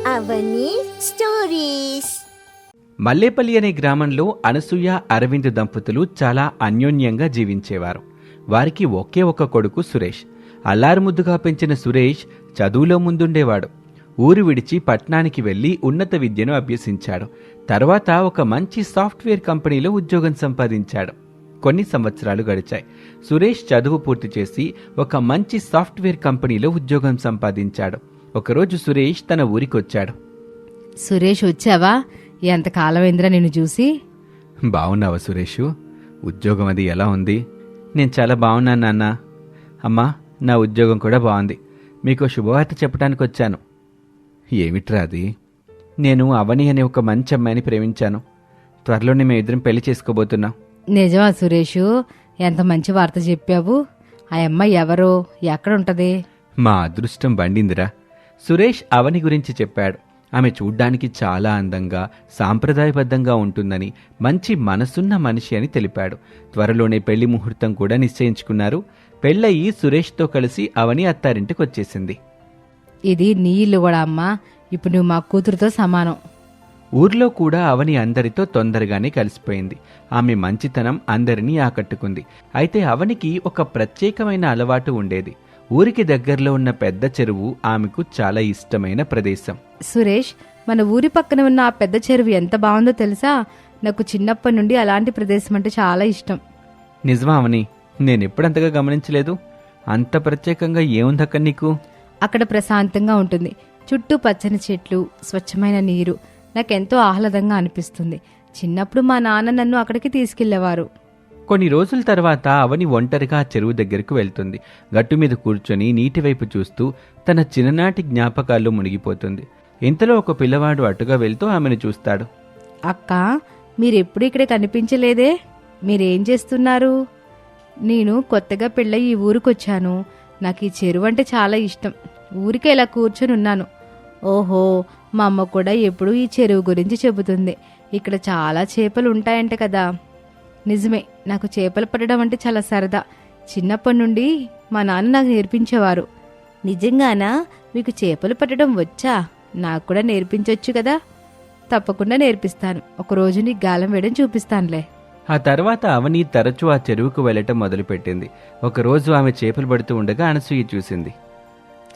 అవని stories. Mallepally అనే గ్రామంలో అనసూయ అరవింద్ దంపతులు చాలా అన్యోన్యంగా జీవించేవారు. వారికి ఒకే ఒక కొడుకు సురేష్. అల్లారుముద్దుగా పెంచిన సురేష్ చదువులో ముందుండేవాడు. ఊరు విడిచి పట్నానికి వెళ్లి ఉన్నత విద్యను అభ్యసించాడు. తర్వాత ఒక మంచి సాఫ్ట్వేర్ కంపెనీలో ఉద్యోగం సంపాదించాడు. కొన్ని సంవత్సరాలు గడిచాయి. సురేష్ చదువు పూర్తి చేసి ఒక మంచి సాఫ్ట్వేర్ కంపెనీలో ఉద్యోగం సంపాదించాడు. ఒకరోజు సురేష్ తన ఊరికొచ్చాడు. సురేష్ వచ్చావా? ఎంతకాలమైందిరా నిన్ను చూసి. బావున్నావా సురేషు? ఉద్యోగం అది ఎలా ఉంది? నేను చాలా బాగున్నాను నాన్న. అమ్మా, నా ఉద్యోగం కూడా బాగుంది. మీకు శుభవార్త చెప్పడానికి వచ్చాను. ఏమిట్రా అది? నేను అవని అనే ఒక మంచి అమ్మాయిని ప్రేమించాను. త్వరలోనే మేమిద్దరం పెళ్లి చేసుకోబోతున్నాం. నిజమా సురేషు? ఎంత మంచి వార్త చెప్పావు. ఆ అమ్మాయి ఎవరో, ఎక్కడుంటది? మా అదృష్టం బండిందిరా. సురేష్ అవని గురించి చెప్పాడు. ఆమె చూడ్డానికి చాలా అందంగా, సాంప్రదాయబద్ధంగా ఉంటుందని, మంచి మనసున్న మనిషి అని తెలిపాడు. త్వరలోనే పెళ్లి ముహూర్తం కూడా నిశ్చయించుకున్నారు. పెళ్ళయి సురేష్తో కలిసి అవని అత్తారింటికి వచ్చేసింది. ఇది నీ ఇల్లు కూడా అమ్మా. ఇప్పుడు నువ్వు మా కూతురుతో సమానం. ఊర్లో కూడా అవని అందరితో తొందరగానే కలిసిపోయింది. ఆమె మంచితనం అందరినీ ఆకట్టుకుంది. అయితే అవనికి ఒక ప్రత్యేకమైన అలవాటు ఉండేది. ఊరికి దగ్గరలో ఉన్న పెద్ద చెరువు ఆమెకు చాలా ఇష్టమైన ప్రదేశం. సురేష్, మన ఊరి పక్కన ఉన్న ఆ పెద్ద చెరువు ఎంత బాగుందో తెలుసా? నాకు చిన్నప్పటి నుండి అలాంటి ప్రదేశం అంటే చాలా ఇష్టం. నిజమా అవని? నేనెప్పుడంతగా గమనించలేదు. అంత ప్రత్యేకంగా ఏముందక్క నీకు? అక్కడ ప్రశాంతంగా ఉంటుంది. చుట్టూ పచ్చని చెట్లు, స్వచ్ఛమైన నీరు. నాకెంతో ఆహ్లాదంగా అనిపిస్తుంది. చిన్నప్పుడు మా నాన్న నన్ను అక్కడికి తీసుకెళ్లేవారు. కొన్ని రోజుల తర్వాత అవని ఒంటరిగా ఆ చెరువు దగ్గరకు వెళ్తుంది. గట్టు మీద కూర్చొని నీటివైపు చూస్తూ తన చిన్ననాటి జ్ఞాపకాల్లో మునిగిపోతుంది. ఇంతలో ఒక పిల్లవాడు అటుగా వెళ్తూ ఆమెను చూస్తాడు. అక్క, మీరెప్పుడు ఇక్కడ కనిపించలేదే? మీరేం చేస్తున్నారు? నేను కొత్తగా పెళ్ళై ఈ ఊరికొచ్చాను. నాకు ఈ చెరువు అంటే చాలా ఇష్టం. ఊరికే ఇలా కూర్చొని ఉన్నాను. ఓహో, మా అమ్మ కూడా ఎప్పుడూ ఈ చెరువు గురించి చెబుతుంది. ఇక్కడ చాలా చేపలు ఉంటాయంట కదా. నిజమే, నాకు చేపలు పట్టడం అంటే చాలా సరదా. చిన్నప్పటి నుండి మా నాన్న నాకు నేర్పించేవారు. నిజంగానా? మీకు చేపలు పట్టడం వచ్చా? నాకు కూడా నేర్పించవచ్చు కదా. తప్పకుండా నేర్పిస్తాను. ఒకరోజు నీకు గాలం వేయడం చూపిస్తానులే. ఆ తర్వాత అవని తరచూ ఆ చెరువుకు వెళ్లటం మొదలుపెట్టింది. ఒకరోజు ఆమె చేపలు పడుతూ ఉండగా అనసూయ చూసింది.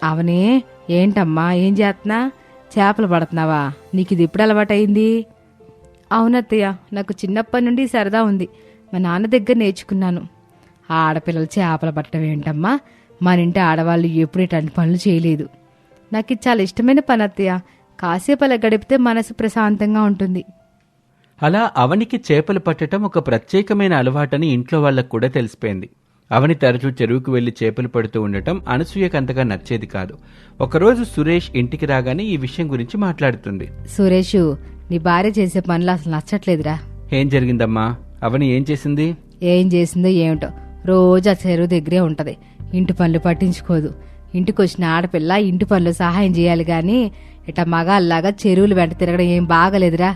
అవనే, ఏంటమ్మా, ఏం చేస్తున్నా? చేపలు పడుతున్నావా? నీకు ఇది ఎప్పుడు అలవాటైంది? అవునత్తయ్య, నాకు చిన్నప్పటి నుండి సరదా ఉంది. మా నాన్న దగ్గర నేర్చుకున్నాను. ఆ ఆడపిల్లలు చేపలు పట్టడం ఏంటమ్మా? మన ఇంటి ఆడవాళ్ళు ఎప్పుడు ఇట్లాంటి పనులు చేయలేదు. నాకు ఇది చాలా ఇష్టమైన పని అత్తయ్య. కాసేపు అలా గడిపితే మనసు ప్రశాంతంగా ఉంటుంది. అలా అవనికి చేపలు పట్టడం ఒక ప్రత్యేకమైన అలవాటని ఇంట్లో వాళ్లకు కూడా తెలిసిపోయింది. అవని తరచూ చెరువుకు వెళ్లి చేపలు పడుతూ ఉండటం అనసూయకు అంతగా నచ్చేది కాదు. ఒకరోజు సురేష్ ఇంటికి రాగానే ఈ విషయం గురించి మాట్లాడుతుంది. సురేషు, నీ భార్య చేసే పనులు అసలు నచ్చట్లేదురా. ఏం జరిగిందమ్మా? అవని ఏం చేసింది? ఏం చేసిందో ఏమిటో, రోజు ఆ చెరువు దగ్గరే ఉంటది. ఇంటి పనులు పట్టించుకోదు. ఇంటికి వచ్చిన ఆడపిల్ల ఇంటి పనులు సహాయం చేయాలి గాని ఇట్లా మగాల్లాగా చెరువులు వెంట తిరగడం ఏం బాగలేదురా.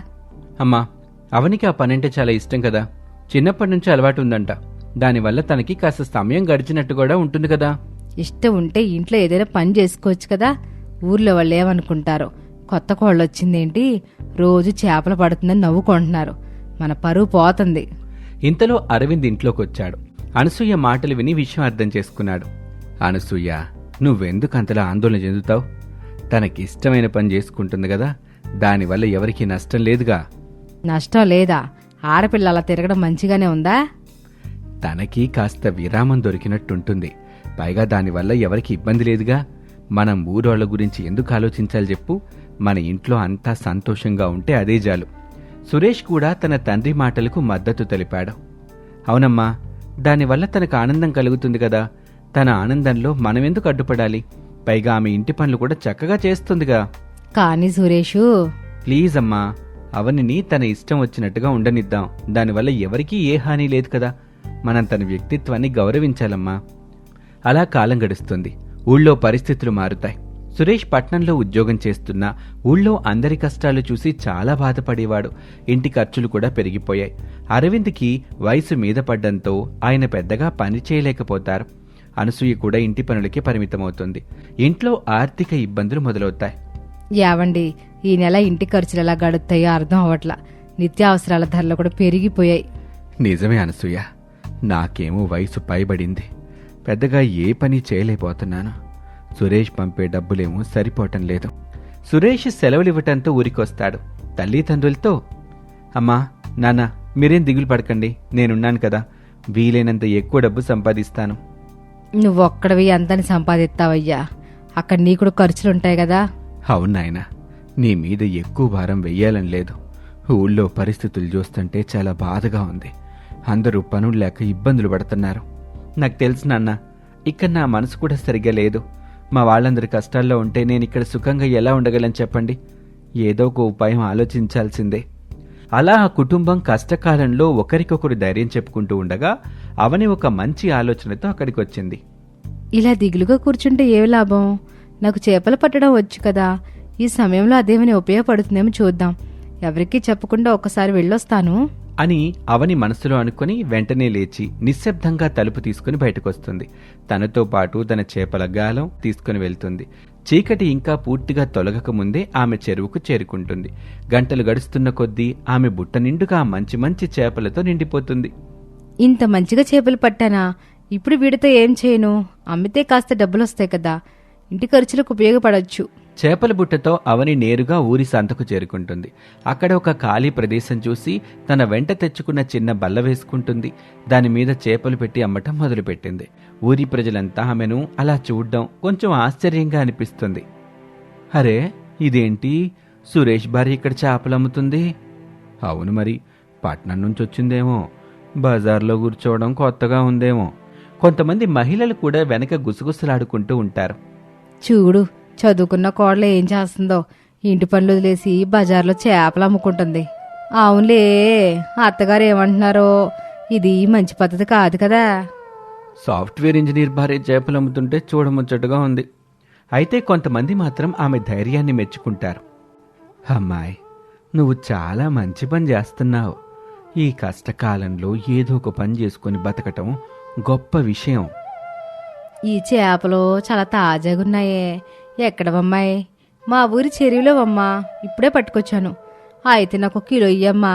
అమ్మా, అవనికి ఆ పనంటే చాలా ఇష్టం కదా. చిన్నప్పటి నుంచి అలవాటు ఉందంట. దానివల్ల తనకి కాస్త సమయం గడిచినట్టు కూడా ఉంటుంది కదా. ఇష్టం ఉంటే ఇంట్లో ఏదైనా పని చేసుకోవచ్చు కదా. ఊర్లో వాళ్ళు ఏమనుకుంటారో, కొత్త కోళ్ళు వచ్చిందేంటి, రోజు చేపలు పడుతుందని నవ్వుకుంటున్నారు. మన పరువు పోతుంది. ఇంతలో అరవింద్ ఇంట్లోకొచ్చాడు. అనసూయ మాటలు విని విషయం అర్థం చేసుకున్నాడు. అనసూయ, నువ్వెందుకంతలా ఆందోళన చెందుతావు? తనకిష్టమైన పని చేసుకుంటుంది కదా. దానివల్ల ఎవరికీ నష్టం లేదుగా. నష్టం లేదా? ఆడపిల్ల అలా తిరగడం మంచిగానే ఉందా? తనకి కాస్త విరామం దొరికినట్టుంటుంది. పైగా దానివల్ల ఎవరికి ఇబ్బంది లేదుగా. మనం ఊరోళ్ల గురించి ఎందుకు ఆలోచించాలి చెప్పు? మన ఇంట్లో అంతా సంతోషంగా ఉంటే అదే చాలు. సురేష్ కూడా తన తండ్రి మాటలకు మద్దతు తెలిపాడు. అవునమ్మా, దానివల్ల తనకు ఆనందం కలుగుతుంది కదా. తన ఆనందంలో మనమెందుకు అడ్డుపడాలి? పైగా ఆమె ఇంటి పనులు కూడా చక్కగా చేస్తుందిగా. కానీ సురేషు, ప్లీజ్ అమ్మా, అవనిని తన ఇష్టం వచ్చినట్టుగా ఉండనిద్దాం. దానివల్ల ఎవరికీ ఏ హాని లేదు కదా. మనం తన వ్యక్తిత్వాన్ని గౌరవించాలమ్మా. అలా కాలం గడుస్తుంది. ఊళ్ళో పరిస్థితులు మారుతాయి. సురేష్ పట్నంలో ఉద్యోగం చేస్తున్నా ఊళ్ళో అందరి కష్టాలు చూసి చాలా బాధపడేవాడు. ఇంటి ఖర్చులు కూడా పెరిగిపోయాయి. అరవింద్కి వయసు మీద పడ్డంతో ఆయన పెద్దగా పని చేయలేకపోతారు. అనసూయ కూడా ఇంటి పనులకి పరిమితమవుతుంది. ఇంట్లో ఆర్థిక ఇబ్బందులు మొదలవుతాయి. యావండి, ఈ నెల ఇంటి ఖర్చులు ఎలా గడుస్తాయో అర్థం అవ్వట్లా. నిత్యావసరాల ధరలు కూడా పెరిగిపోయాయి. నిజమే అనసూయ, నాకేమో వయసు పైబడింది, పెద్దగా ఏ పని చేయలేకపోతున్నాను. సురేష్ పంపే డబ్బులేమో సరిపోవటం లేదు. సురేష్ సెలవులివ్వటంతో ఊరికొస్తాడు. తల్లిదండ్రులతో, అమ్మా నాన్న, మీరేం దిగులు పడకండి, నేనున్నాను కదా, వీలైనంత ఎక్కువ డబ్బు సంపాదిస్తాను. నువ్వొక్కడవి అంతని సంపాదిస్తావయ్యా, అక్కడ నీ కూడా ఖర్చులుంటాయి కదా. అవును నాయనా, నీ మీద ఎక్కువ భారం వెయ్యాలని లేదు. ఊళ్ళో పరిస్థితులు చూస్తుంటే చాలా బాధగా ఉంది. అందరూ పనులు లేక ఇబ్బందులు పడుతున్నారు. నాకు తెలుసు నాన్న, ఇక్కడ నా మనసు కూడా సరిగ్గా లేదు. మా వాళ్ళందరి కష్టాల్లో ఉంటే నేను ఇక్కడ సుఖంగా ఎలా ఉండగలను చెప్పండి? ఏదో ఒక ఉపాయం ఆలోచించాల్సిందే. అలా ఆ కుటుంబం కష్టకాలంలో ఒకరికొకరు ధైర్యం చెప్పుకుంటూ ఉండగా అవని ఒక మంచి ఆలోచనతో అక్కడికి వచ్చింది. ఇలా దిగులుగా కూర్చుంటే ఏ లాభం? నాకు చేపలు పట్టడం వచ్చు కదా, ఈ సమయంలో అదేమని ఉపయోగపడుతుందేమో చూద్దాం. ఎవరికీ చెప్పకుండా ఒక్కసారి వెళ్ళొస్తాను అని అవని మనసులో అనుకుని వెంటనే లేచి నిశ్శబ్దంగా తలుపు తీసుకుని బయటకొస్తుంది. తనతో పాటు తన చేపల గాలం తీసుకుని వెళ్తుంది. చీకటి ఇంకా పూర్తిగా తొలగక ముందే ఆమె చెరువుకు చేరుకుంటుంది. గంటలు గడుస్తున్న కొద్దీ ఆమె బుట్ట నిండుగా మంచి మంచి చేపలతో నిండిపోతుంది. ఇంత మంచిగా చేపలు పట్టానా? ఇప్పుడు వీడితో ఏం చేయను? అమ్మితే కాస్త డబ్బులొస్తాయి కదా, ఇంటి ఖర్చులకు ఉపయోగపడొచ్చు. చేపల బుట్టతో అవని నేరుగా ఊరి సంతకు చేరుకుంటుంది. అక్కడ ఒక ఖాళీ ప్రదేశం చూసి తన వెంట తెచ్చుకున్న చిన్న బల్ల వేసుకుంటుంది. దానిమీద చేపలు పెట్టి అమ్మటం మొదలుపెట్టింది. ఊరి ప్రజలంతా ఆమెను అలా చూడ్డం కొంచెం ఆశ్చర్యంగా అనిపిస్తుంది. అరే, ఇదేంటి, సురేష్ భార్య ఇక్కడ చేపలు అమ్ముతుంది? అవును మరి, పట్నం నుంచి వచ్చిందేమో, బజార్లో కూర్చోవడం కొత్తగా ఉందేమో. కొంతమంది మహిళలు కూడా వెనక గుసగుసలాడుకుంటూ ఉంటారు. చూడు, చదువుకున్న కోడలు ఏం చేస్తుందో, ఇంటి పనులు వదిలేసి బజార్లో చేపలు అమ్ముకుంటుంది. అవునులే, అత్తగారు ఏమంటున్నారో, ఇది మంచి పద్ధతి కాదు కదా. సాఫ్ట్వేర్ ఇంజనీర్ భార్య చేపలు అమ్ముతుంటే చూడముచ్చటగా ఉంది. అయితే కొంతమంది మాత్రం ఆమె ధైర్యాన్ని మెచ్చుకుంటారు. అమ్మాయి, నువ్వు చాలా మంచి పని చేస్తున్నావు. ఈ కష్టకాలంలో ఏదో ఒక పని చేసుకుని బతకటం గొప్ప విషయం. ఈ చేపలు చాలా తాజాగున్నాయే. ఎక్కడవమ్మాయి? మా ఊరి చెరువులోవమ్మా, ఇప్పుడే పట్టుకొచ్చాను. అయితే నాకు కిలో ఇయ్యమ్మా,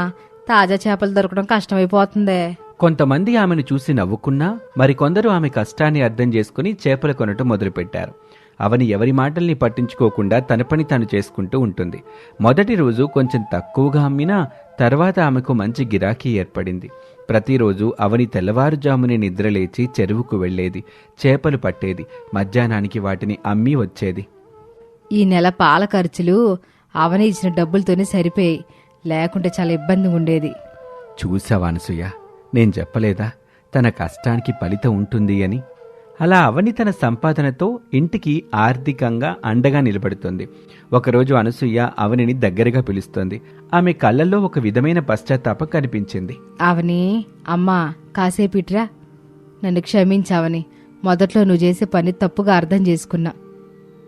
తాజా చేపలు దొరకడం కష్టమైపోతుందే. కొంతమంది ఆమెను చూసి నవ్వుకున్నా మరికొందరు ఆమె కష్టాన్ని అర్థం చేసుకుని చేపలు కొనటం మొదలుపెట్టారు. అవని ఎవరి మాటల్ని పట్టించుకోకుండా తన పని తాను చేసుకుంటూ ఉంటుంది. మొదటి రోజు కొంచెం తక్కువగా అమ్మినా తర్వాత ఆమెకు మంచి గిరాకీ ఏర్పడింది. ప్రతిరోజు అవని తెల్లవారుజామునే నిద్రలేచి చెరువుకు వెళ్లేది, చేపలు పట్టేది, మధ్యాహ్నానికి వాటిని అమ్మి వచ్చేది. ఈ నెల పాల ఖర్చులు అవని ఇచ్చిన డబ్బులతోనే సరిపోయాయి, లేకుంటే చాలా ఇబ్బంది ఉండేది. చూసావా అనసూయ, నేను చెప్పలేదా తన కష్టానికి ఫలితం ఉంటుంది అని? అలా అవని తన సంపాదనతో ఇంటికి ఆర్థికంగా అండగా నిలబడుతుంది. ఒకరోజు అనసూయ అవనిని దగ్గరగా పిలుస్తుంది. ఆమె కళ్ళల్లో ఒక విధమైన పశ్చాత్తాపం కనిపించింది. అవని, అమ్మా కాసేపిట్రా, నన్ను క్షమించావని. మొదట్లో నువ్వు చేసే పని తప్పుగా అర్థం చేసుకున్నా.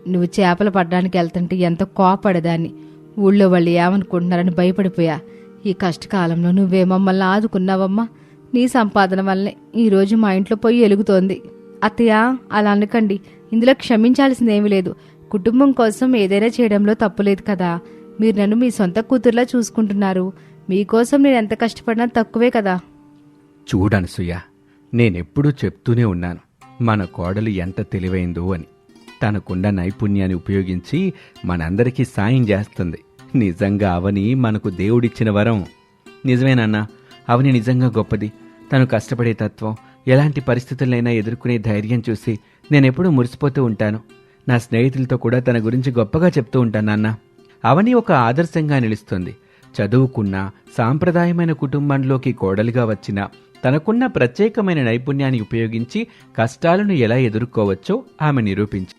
నువ్వు చేపలు పడ్డానికి వెళ్తుంటే ఎంతో కోపడదాన్ని. ఊళ్ళో వాళ్ళు ఏమనుకుంటున్నారని భయపడిపోయా. ఈ కష్టకాలంలో నువ్వే మమ్మల్ని ఆదుకున్నావమ్మా. నీ సంపాదన వల్లనే ఈరోజు మా ఇంట్లో పొయ్యి వెలుగుతోంది. అత్తయ్య, అలా అనకండి, ఇందులో క్షమించాల్సిందేమీ లేదు. కుటుంబం కోసం ఏదైనా చేయడంలో తప్పులేదు కదా. మీరు నన్ను మీ సొంత కూతుర్లా చూసుకుంటున్నారు. మీకోసం నేను ఎంత కష్టపడినా తక్కువే కదా. చూడనసూయ, నేనెప్పుడూ చెప్తూనే ఉన్నాను, మన కోడలు ఎంత తెలివైందో అని. తనకున్న నైపుణ్యాన్ని ఉపయోగించి మనందరికీ సాయం చేస్తుంది. నిజంగా అవని మనకు దేవుడిచ్చిన వరం. నిజమేనన్నా, అవని నిజంగా గొప్పది. తను కష్టపడే తత్వం, ఎలాంటి పరిస్థితులైనా ఎదుర్కొనే ధైర్యం చూసి నేనెప్పుడూ మురిసిపోతూ ఉంటాను. నా స్నేహితులతో కూడా తన గురించి గొప్పగా చెప్తూ ఉంటాను నాన్న. అవని ఒక ఆదర్శంగా నిలుస్తుంది. చదువుకున్న సాంప్రదాయమైన కుటుంబంలోకి కోడలిగా వచ్చిన తనకున్న ప్రత్యేకమైన నైపుణ్యాన్ని ఉపయోగించి కష్టాలను ఎలా ఎదుర్కోవచ్చో ఆమె నిరూపించింది.